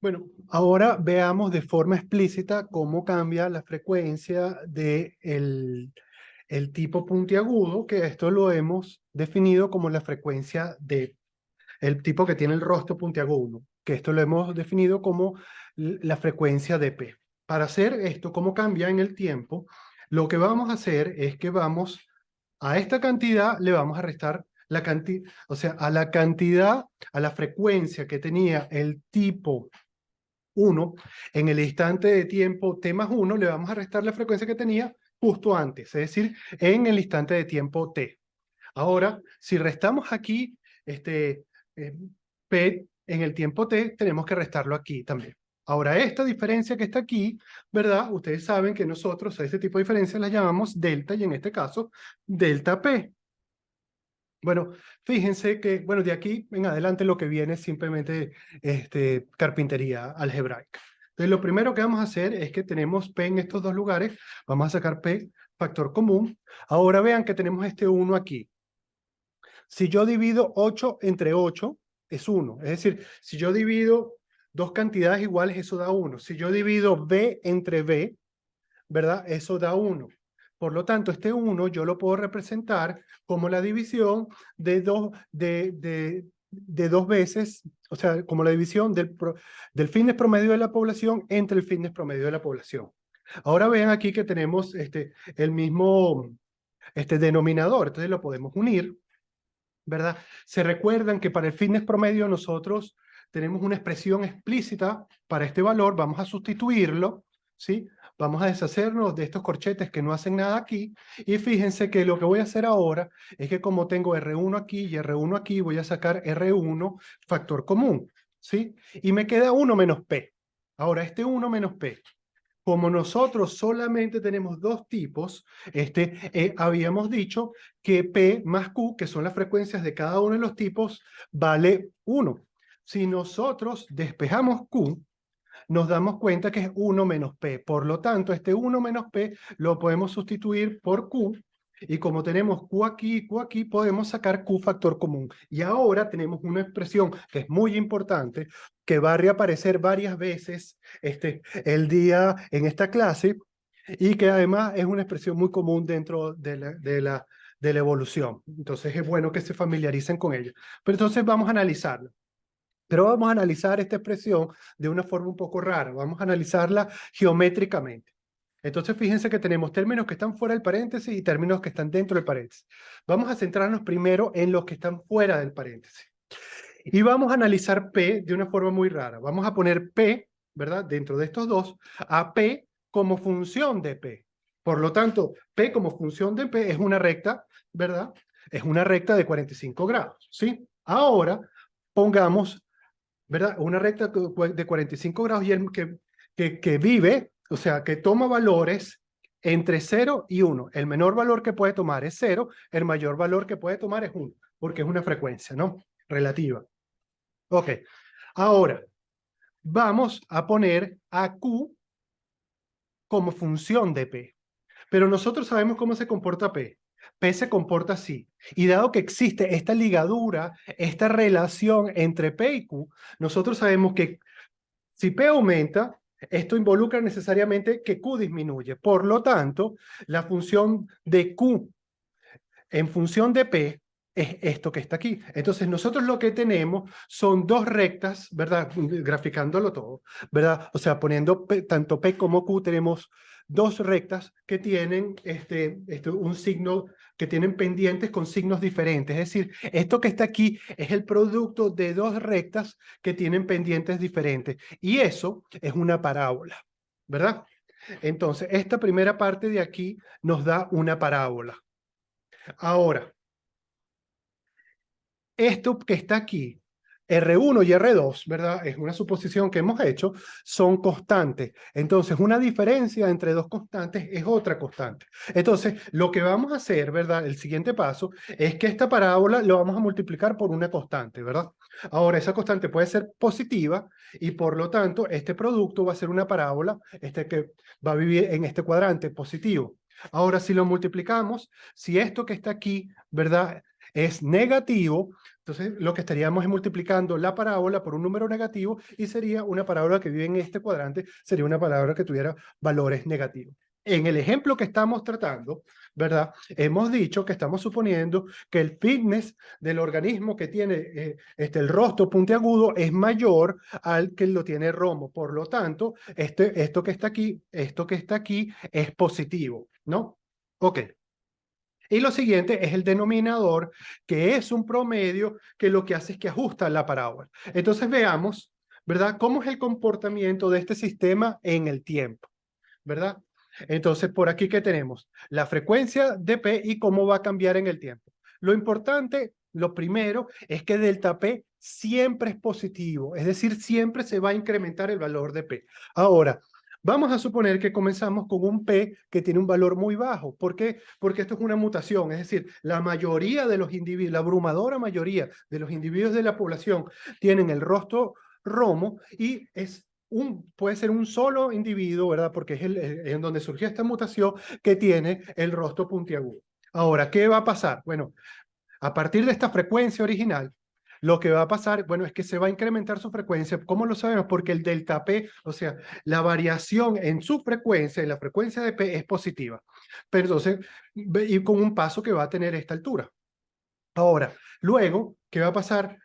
Bueno, ahora veamos de forma explícita cómo cambia la frecuencia de el tipo puntiagudo, que esto lo hemos definido como la frecuencia de el tipo que tiene el rostro puntiagudo, que esto lo hemos definido como la frecuencia de P. Para hacer esto, cómo cambia en el tiempo, lo que vamos a hacer es que vamos a esta cantidad, le vamos a restar la cantidad, o sea, a la cantidad, a la frecuencia que tenía el tipo 1, en el instante de tiempo t más 1, le vamos a restar la frecuencia que tenía justo antes, es decir, en el instante de tiempo t. Ahora, si restamos aquí eh, p en el tiempo t, tenemos que restarlo aquí también. Ahora, esta diferencia que está aquí, ¿verdad? Ustedes saben que nosotros a este tipo de diferencias las llamamos delta, y en este caso, delta p. Bueno, fíjense que, bueno, de aquí en adelante lo que viene es simplemente carpintería algebraica. Entonces, lo primero que vamos a hacer es que tenemos P en estos dos lugares, vamos a sacar P, factor común. Ahora vean que tenemos este 1 aquí. Si yo divido 8 entre 8, es 1. Es decir, si yo divido dos cantidades iguales, eso da 1. Si yo divido B entre B, ¿verdad? Eso da 1. Por lo tanto, este 1 yo lo puedo representar como la división de dos veces, o sea, como la división del fitness promedio de la población entre el fitness promedio de la población. Ahora vean aquí que tenemos el mismo denominador, entonces lo podemos unir, ¿verdad? Se recuerdan que para el fitness promedio nosotros tenemos una expresión explícita para este valor, vamos a sustituirlo, ¿sí? Vamos a deshacernos de estos corchetes que no hacen nada aquí, y fíjense que lo que voy a hacer ahora es que como tengo R1 aquí y R1 aquí, voy a sacar R1 factor común, ¿sí? Y me queda 1 menos P. Ahora, este 1 menos P, como nosotros solamente tenemos dos tipos, habíamos dicho que P más Q, que son las frecuencias de cada uno de los tipos, vale 1. Si nosotros despejamos Q, nos damos cuenta que es 1 menos P. Por lo tanto, este 1 menos P lo podemos sustituir por Q. Y como tenemos Q aquí y Q aquí, podemos sacar Q factor común. Y ahora tenemos una expresión que es muy importante, que va a reaparecer varias veces el día en esta clase, y que además es una expresión muy común dentro de la evolución. Entonces es bueno que se familiaricen con ella. Pero entonces vamos a analizarla. Pero vamos a analizar esta expresión de una forma un poco rara. Vamos a analizarla geométricamente. Entonces, fíjense que tenemos términos que están fuera del paréntesis y términos que están dentro del paréntesis. Vamos a centrarnos primero en los que están fuera del paréntesis. Y vamos a analizar P de una forma muy rara. Vamos a poner P, ¿verdad? Dentro de estos dos, a P como función de P. Por lo tanto, P como función de P es una recta, ¿verdad? Es una recta de 45 grados, ¿sí? Ahora, pongamos, ¿verdad? Una recta de 45 grados y que vive, o sea, que toma valores entre 0 y 1. El menor valor que puede tomar es 0, el mayor valor que puede tomar es 1, porque es una frecuencia, ¿no? Relativa. Ok, ahora vamos a poner a Q como función de P. Pero nosotros sabemos cómo se comporta P. P se comporta así. Y dado que existe esta ligadura, esta relación entre P y Q, nosotros sabemos que si P aumenta, esto involucra necesariamente que Q disminuye. Por lo tanto, la función de Q en función de P es esto que está aquí. Entonces, nosotros lo que tenemos son dos rectas, ¿verdad? Graficándolo todo, ¿verdad? O sea, poniendo tanto P como Q, tenemos dos rectas que tienen un signo, que tienen pendientes con signos diferentes. Es decir, esto que está aquí es el producto de dos rectas que tienen pendientes diferentes. Y eso es una parábola, ¿verdad? Entonces, esta primera parte de aquí nos da una parábola. Ahora, esto que está aquí, R1 y R2, ¿verdad? Es una suposición que hemos hecho, son constantes. Entonces, una diferencia entre dos constantes es otra constante. Entonces, lo que vamos a hacer, ¿verdad? El siguiente paso es que esta parábola lo vamos a multiplicar por una constante, ¿verdad? Ahora, esa constante puede ser positiva y por lo tanto, este producto va a ser una parábola, que va a vivir en este cuadrante positivo. Ahora, si lo multiplicamos, si esto que está aquí, ¿verdad? Es negativo, Entonces, lo que estaríamos es multiplicando la parábola por un número negativo y sería una parábola que vive en este cuadrante, sería una parábola que tuviera valores negativos. En el ejemplo que estamos tratando, ¿verdad? Hemos dicho que estamos suponiendo que el fitness del organismo que tiene el rostro puntiagudo es mayor al que lo tiene Romo. Por lo tanto, esto que está aquí es positivo, ¿no? Ok. Y lo siguiente es el denominador, que es un promedio que lo que hace es que ajusta la parábola. Entonces veamos, ¿verdad? ¿Cómo es el comportamiento de este sistema en el tiempo? ¿Verdad? Entonces, por aquí, ¿qué tenemos? La frecuencia de P y cómo va a cambiar en el tiempo. Lo importante, lo primero, es que delta P siempre es positivo, es decir, siempre se va a incrementar el valor de P. Ahora, vamos a suponer que comenzamos con un P que tiene un valor muy bajo. ¿Por qué? Porque esto es una mutación, es decir, la mayoría de los individuos, la abrumadora mayoría de los individuos de la población tienen el rostro romo y puede ser un solo individuo, ¿verdad? Porque es en donde surgió esta mutación que tiene el rostro puntiagudo. Ahora, ¿qué va a pasar? Bueno, a partir de esta frecuencia original, lo que va a pasar, bueno, es que se va a incrementar su frecuencia. ¿Cómo lo sabemos? Porque el delta P, o sea, la variación en su frecuencia, en la frecuencia de P es positiva. Pero entonces, y con un paso que va a tener esta altura. Ahora, luego, ¿qué va a pasar?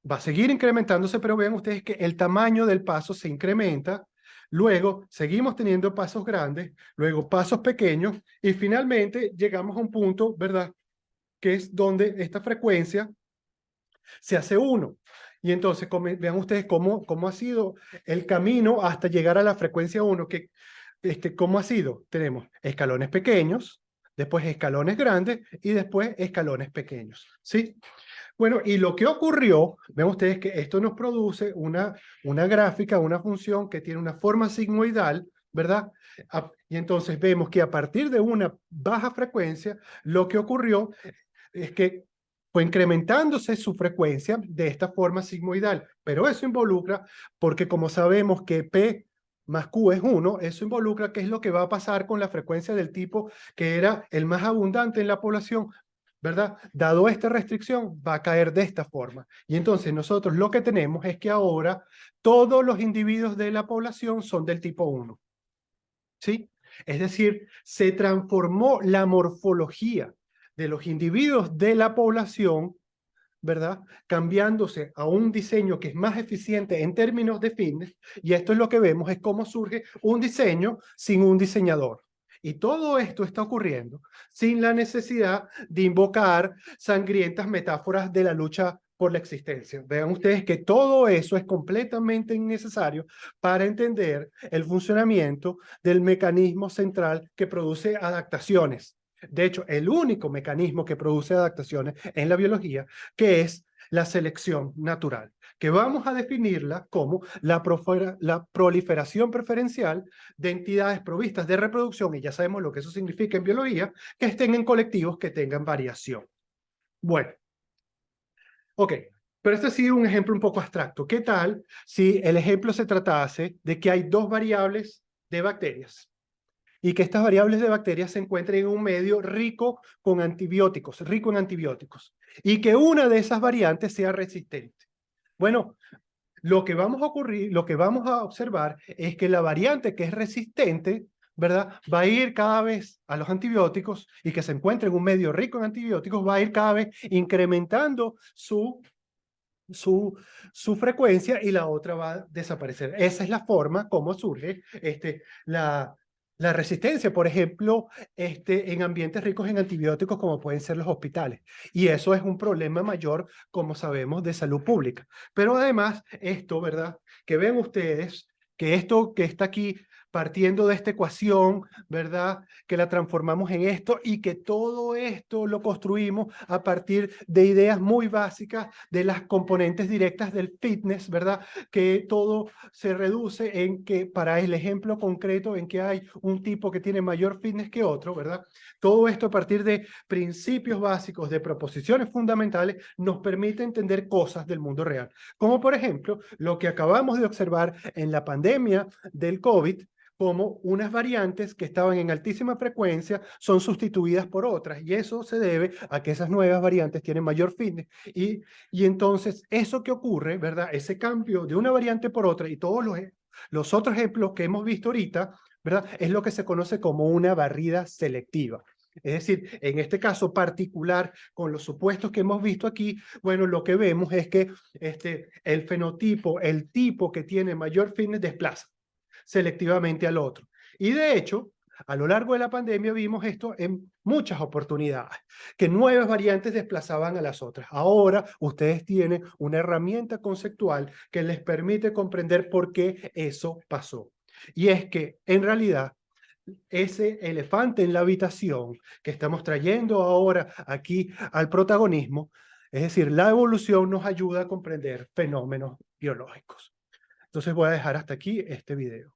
Va a seguir incrementándose, pero vean ustedes que el tamaño del paso se incrementa. Luego, seguimos teniendo pasos grandes, luego pasos pequeños, y finalmente llegamos a un punto, ¿verdad? Que es donde esta frecuencia se hace 1. Y entonces, vean ustedes cómo ha sido el camino hasta llegar a la frecuencia 1, ¿cómo ha sido? Tenemos escalones pequeños, después escalones grandes y después escalones pequeños, ¿sí? Bueno, y lo que ocurrió, ven ustedes que esto nos produce una gráfica, una función que tiene una forma sigmoidal, ¿verdad? Y entonces vemos que a partir de una baja frecuencia, lo que ocurrió es que fue incrementándose su frecuencia de esta forma sigmoidal, pero eso involucra, porque como sabemos que P más Q es 1, eso involucra qué es lo que va a pasar con la frecuencia del tipo que era el más abundante en la población, ¿verdad? Dado esta restricción, va a caer de esta forma. Y entonces nosotros lo que tenemos es que ahora todos los individuos de la población son del tipo 1, ¿sí? Es decir, se transformó la morfología de los individuos de la población, ¿verdad? Cambiándose a un diseño que es más eficiente en términos de fitness, y esto es lo que vemos, es cómo surge un diseño sin un diseñador. Y todo esto está ocurriendo sin la necesidad de invocar sangrientas metáforas de la lucha por la existencia. Vean ustedes que todo eso es completamente innecesario para entender el funcionamiento del mecanismo central que produce adaptaciones. De hecho, el único mecanismo que produce adaptaciones en la biología, que es la selección natural, que vamos a definirla como la proliferación preferencial de entidades provistas de reproducción, y ya sabemos lo que eso significa en biología, que estén en colectivos que tengan variación. Bueno, ok, pero este ha sido un ejemplo un poco abstracto. ¿Qué tal si el ejemplo se tratase de que hay dos variables de bacterias? Y que estas variables de bacterias se encuentren en un medio rico en antibióticos, y que una de esas variantes sea resistente. Bueno, lo que vamos a observar es que la variante que es resistente, ¿verdad? Va a ir cada vez a los antibióticos y que se encuentre en un medio rico en antibióticos, va a ir cada vez incrementando su frecuencia y la otra va a desaparecer. Esa es la forma como surge la resistencia, por ejemplo, en ambientes ricos en antibióticos como pueden ser los hospitales. Y eso es un problema mayor, como sabemos, de salud pública. Pero además, esto, ¿verdad? Que ven ustedes que esto que está aquí partiendo de esta ecuación, ¿verdad? Que la transformamos en esto y que todo esto lo construimos a partir de ideas muy básicas de las componentes directas del fitness, ¿verdad? Que todo se reduce en que, para el ejemplo concreto, en que hay un tipo que tiene mayor fitness que otro, ¿verdad? Todo esto a partir de principios básicos, de proposiciones fundamentales, nos permite entender cosas del mundo real. Como por ejemplo, lo que acabamos de observar en la pandemia del COVID, cómo unas variantes que estaban en altísima frecuencia son sustituidas por otras, y eso se debe a que esas nuevas variantes tienen mayor fitness, y entonces eso que ocurre, ¿verdad? Ese cambio de una variante por otra y todos los otros ejemplos que hemos visto ahorita, ¿verdad? Es lo que se conoce como una barrida selectiva. Es decir, en este caso particular, con los supuestos que hemos visto aquí, bueno, lo que vemos es que el fenotipo, el tipo que tiene mayor fitness desplaza selectivamente al otro. Y de hecho, a lo largo de la pandemia vimos esto en muchas oportunidades, que nuevas variantes desplazaban a las otras. Ahora ustedes tienen una herramienta conceptual que les permite comprender por qué eso pasó. Y es que, en realidad, ese elefante en la habitación que estamos trayendo ahora aquí al protagonismo, es decir, la evolución nos ayuda a comprender fenómenos biológicos. Entonces voy a dejar hasta aquí este video.